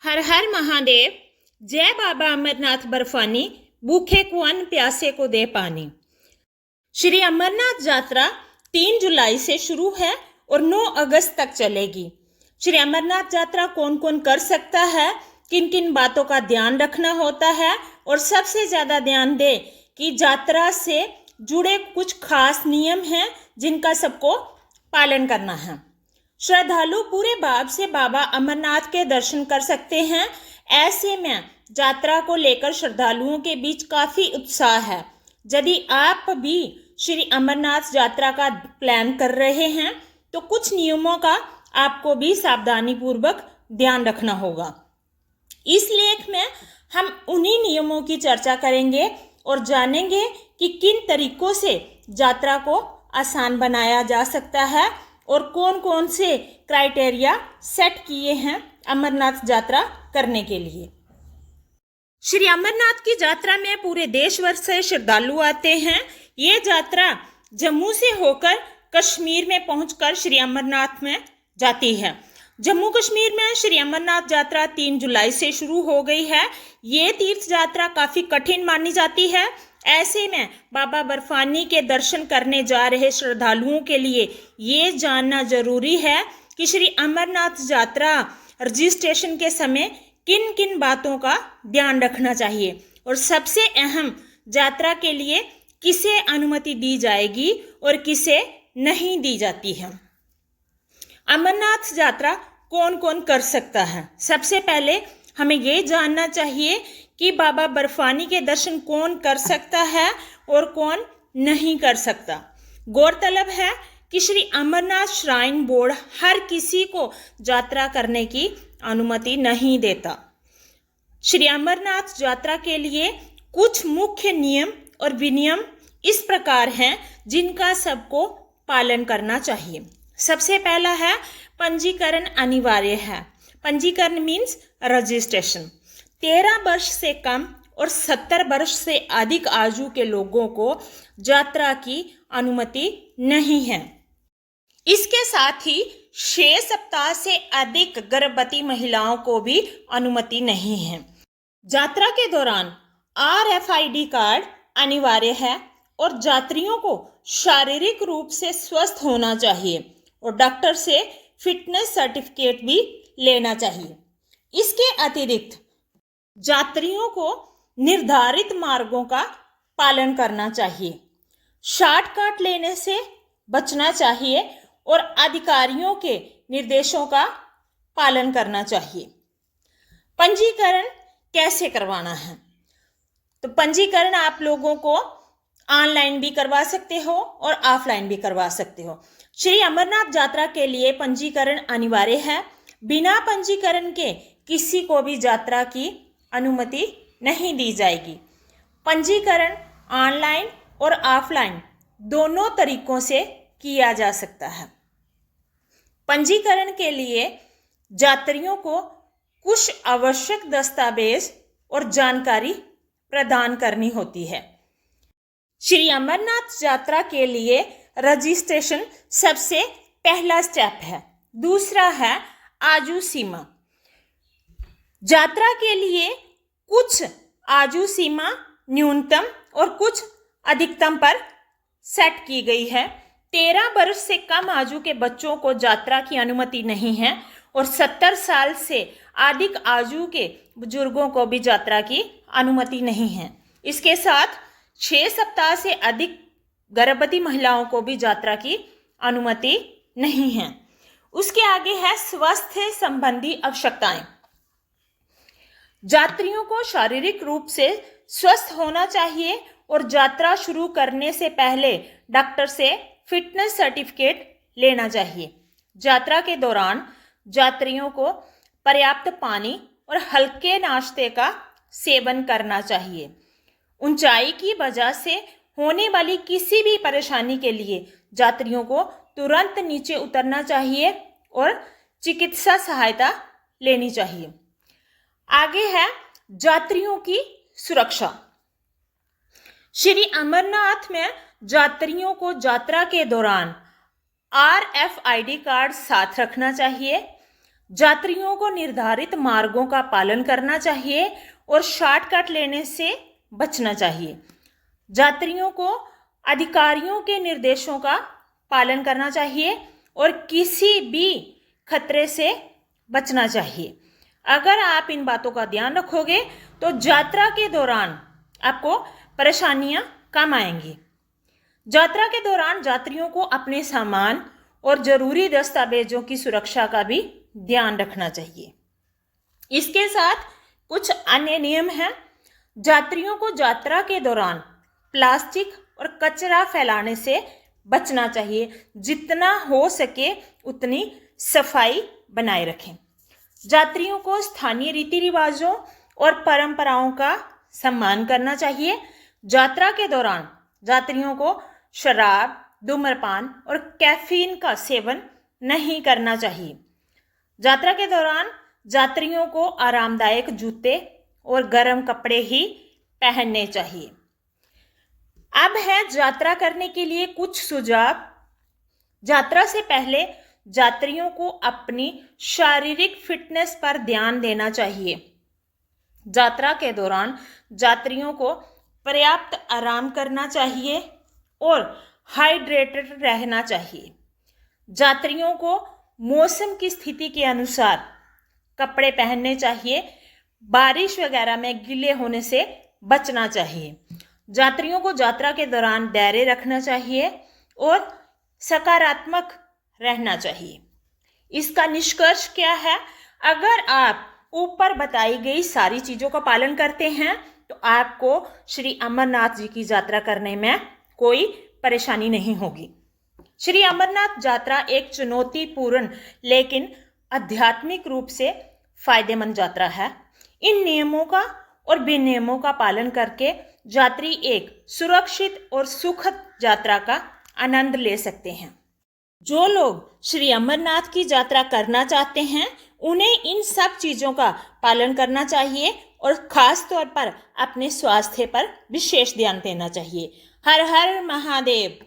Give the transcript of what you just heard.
हर हर महादेव। जय बाबा अमरनाथ बर्फानी, भूखे को अन्न प्यासे को दे पानी। श्री अमरनाथ यात्रा 3 जुलाई से शुरू है और 9 अगस्त तक चलेगी। श्री अमरनाथ यात्रा कौन कौन कर सकता है, किन किन बातों का ध्यान रखना होता है और सबसे ज़्यादा ध्यान दें कि यात्रा से जुड़े कुछ खास नियम हैं जिनका सबको पालन करना है। श्रद्धालु पूरे भाव से बाबा अमरनाथ के दर्शन कर सकते हैं। ऐसे में यात्रा को लेकर श्रद्धालुओं के बीच काफ़ी उत्साह है। यदि आप भी श्री अमरनाथ यात्रा का प्लान कर रहे हैं तो कुछ नियमों का आपको भी सावधानी पूर्वक ध्यान रखना होगा। इस लेख में हम उन्हीं नियमों की चर्चा करेंगे और जानेंगे कि किन तरीकों से यात्रा को आसान बनाया जा सकता है और कौन कौन से क्राइटेरिया सेट किए हैं अमरनाथ यात्रा करने के लिए। श्री अमरनाथ की यात्रा में पूरे देश भर से श्रद्धालु आते हैं। ये यात्रा जम्मू से होकर कश्मीर में पहुंचकर श्री अमरनाथ में जाती है। जम्मू कश्मीर में श्री अमरनाथ यात्रा 3 जुलाई से शुरू हो गई है। ये तीर्थ यात्रा काफ़ी कठिन मानी जाती है। ऐसे में बाबा बर्फानी के दर्शन करने जा रहे श्रद्धालुओं के लिए ये जानना जरूरी है कि श्री अमरनाथ यात्रा रजिस्ट्रेशन के समय किन किन बातों का ध्यान रखना चाहिए और सबसे अहम, यात्रा के लिए किसे अनुमति दी जाएगी और किसे नहीं दी जाती है। अमरनाथ यात्रा कौन कौन कर सकता है। सबसे पहले हमें ये जानना चाहिए कि बाबा बर्फानी के दर्शन कौन कर सकता है और कौन नहीं कर सकता। गौरतलब है कि श्री अमरनाथ श्राइन बोर्ड हर किसी को यात्रा करने की अनुमति नहीं देता। श्री अमरनाथ यात्रा के लिए कुछ मुख्य नियम और विनियम इस प्रकार हैं जिनका सबको पालन करना चाहिए। सबसे पहला है पंजीकरण अनिवार्य है। पंजीकरण मीन्स रजिस्ट्रेशन। 13 वर्ष से कम और 70 वर्ष से अधिक आयु के लोगों को यात्रा की अनुमति नहीं है। इसके साथ ही 6 सप्ताह से अधिक गर्भवती महिलाओं को भी अनुमति नहीं है। यात्रा के दौरान RFID कार्ड अनिवार्य है और यात्रियों को शारीरिक रूप से स्वस्थ होना चाहिए और डॉक्टर से फिटनेस सर्टिफिकेट भी लेना चाहिए। इसके अतिरिक्त यात्रियों को निर्धारित मार्गों का पालन करना चाहिए, शॉर्टकट लेने से बचना चाहिए और अधिकारियों के निर्देशों का पालन करना चाहिए। पंजीकरण कैसे करवाना है? तो पंजीकरण आप लोगों को ऑनलाइन भी करवा सकते हो और ऑफलाइन भी करवा सकते हो। श्री अमरनाथ यात्रा के लिए पंजीकरण अनिवार्य है। बिना पंजीकरण के किसी को भी यात्रा की अनुमति नहीं दी जाएगी। पंजीकरण ऑनलाइन और ऑफलाइन दोनों तरीकों से किया जा सकता है। पंजीकरण के लिए यात्रियों को कुछ आवश्यक दस्तावेज और जानकारी प्रदान करनी होती है। श्री अमरनाथ यात्रा के लिए रजिस्ट्रेशन सबसे पहला स्टेप है। दूसरा है आयु सीमा। यात्रा के लिए कुछ आयु सीमा न्यूनतम और कुछ अधिकतम पर सेट की गई है। 13 वर्ष से कम आयु के बच्चों को यात्रा की अनुमति नहीं है और 70 साल से अधिक आयु के बुजुर्गों को भी यात्रा की अनुमति नहीं है। इसके साथ 6 सप्ताह से अधिक गर्भवती महिलाओं को भी यात्रा की अनुमति नहीं है। उसके आगे है स्वास्थ्य संबंधी आवश्यकताएं। यात्रियों को शारीरिक रूप से स्वस्थ होना चाहिए और यात्रा शुरू करने से पहले डॉक्टर से फिटनेस सर्टिफिकेट लेना चाहिए। यात्रा के दौरान यात्रियों को पर्याप्त पानी और हल्के नाश्ते का सेवन करना चाहिए। ऊंचाई की वजह से होने वाली किसी भी परेशानी के लिए यात्रियों को तुरंत नीचे उतरना चाहिए और चिकित्सा सहायता लेनी चाहिए। आगे है यात्रियों की सुरक्षा। श्री अमरनाथ में यात्रियों को यात्रा के दौरान RFID कार्ड साथ रखना चाहिए। यात्रियों को निर्धारित मार्गों का पालन करना चाहिए और शॉर्टकट लेने से बचना चाहिए। यात्रियों को अधिकारियों के निर्देशों का पालन करना चाहिए और किसी भी खतरे से बचना चाहिए। अगर आप इन बातों का ध्यान रखोगे तो यात्रा के दौरान आपको परेशानियां कम आएंगी। यात्रा के दौरान यात्रियों को अपने सामान और जरूरी दस्तावेजों की सुरक्षा का भी ध्यान रखना चाहिए। इसके साथ कुछ अन्य नियम हैं। यात्रियों को यात्रा के दौरान प्लास्टिक और कचरा फैलाने से बचना चाहिए। जितना हो सके उतनी सफाई बनाए रखें। यात्रियों को स्थानीय रीति रिवाजों और परंपराओं का सम्मान करना चाहिए। यात्रा के दौरान यात्रियों को शराब, धूम्रपान और कैफीन का सेवन नहीं करना चाहिए। यात्रा के दौरान यात्रियों को आरामदायक जूते और गर्म कपड़े ही पहनने चाहिए। अब है यात्रा करने के लिए कुछ सुझाव। यात्रा से पहले यात्रियों को अपनी शारीरिक फिटनेस पर ध्यान देना चाहिए। यात्रा के दौरान यात्रियों को पर्याप्त आराम करना चाहिए और हाइड्रेटेड रहना चाहिए। यात्रियों को मौसम की स्थिति के अनुसार कपड़े पहनने चाहिए। बारिश वगैरह में गीले होने से बचना चाहिए। यात्रियों को यात्रा के दौरान धैर्य रखना चाहिए और सकारात्मक रहना चाहिए। इसका निष्कर्ष क्या है? अगर आप ऊपर बताई गई सारी चीज़ों का पालन करते हैं तो आपको श्री अमरनाथ जी की यात्रा करने में कोई परेशानी नहीं होगी। श्री अमरनाथ यात्रा एक चुनौतीपूर्ण लेकिन आध्यात्मिक रूप से फायदेमंद यात्रा है। इन नियमों का और विनियमों का पालन करके यात्री एक सुरक्षित और सुखद यात्रा का आनंद ले सकते हैं। जो लोग श्री अमरनाथ की यात्रा करना चाहते हैं उन्हें इन सब चीज़ों का पालन करना चाहिए और खास तौर पर अपने स्वास्थ्य पर विशेष ध्यान देना चाहिए। हर हर महादेव।